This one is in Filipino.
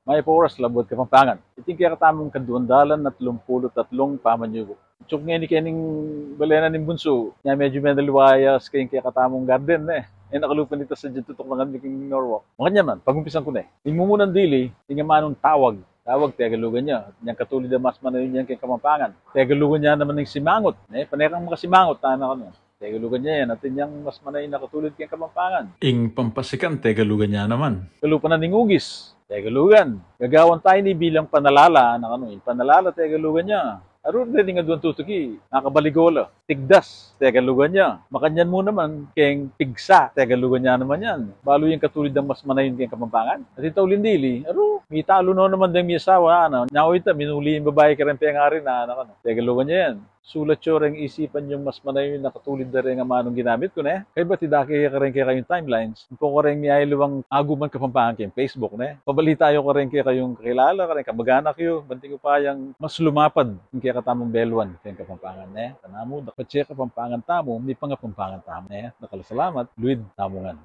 may oras labot Kapampangan. Iting kaya katamong kaduandalan at 33 pamanyugo. Tsuk nga ni kening balena ni Bunso, nga medyo menaliwayas kayong kaya katamong garden nakalupan nito sa dyan tutok ng king Norwalk. Makanya man, pagumpisan ko Yung mumunan dili, tingnan manong tawag. Tawag, tegalugan niya. Yang katulid na mas manayon yan kay Kapampangan. Tegalugan niya naman ng simangot. Panerang mga simangot, Tegalugan niya yan. Atin yung mas manayon na katulid kay Kapampangan. Ing pampasikan, tegalugan niya naman. Kalupan na ning ugis. Tegalugan. Gagawan tayo ni bilang panalala. Panalala, tegalugan niya. Aron din nga doon tutuki, nakabaligola, tigdas, tegalugan niya. Makanyan mo naman, keng pigsa, tegalugan niya naman yan. Balo yung katulid ng mas manayon keng Kapampangan. At itaw lindili, may talo no naman din may asawa, Nyaw ita, minuli yung babae ka rin pengarin, tegalugan niya yan. Sulat yo ring isipan yung mas manayon na katulid na rin ang manong ginamit ko, Kaya ba tidaki ka rin kayong timelines? Kung ko rin may luwang aguman Kapampangan kayong Facebook, Pabalita yo ka rin kayong kakilala ka rin, kamag-anak yo, banting ko pa yung mas lumapad yung kaya katamong belwan kayong Kapampangan, Tanamo, dapat siya Kapampangan tamo, hindi pa nga Kapampangan tamo, Nakalasalamat, Luid Tamongan.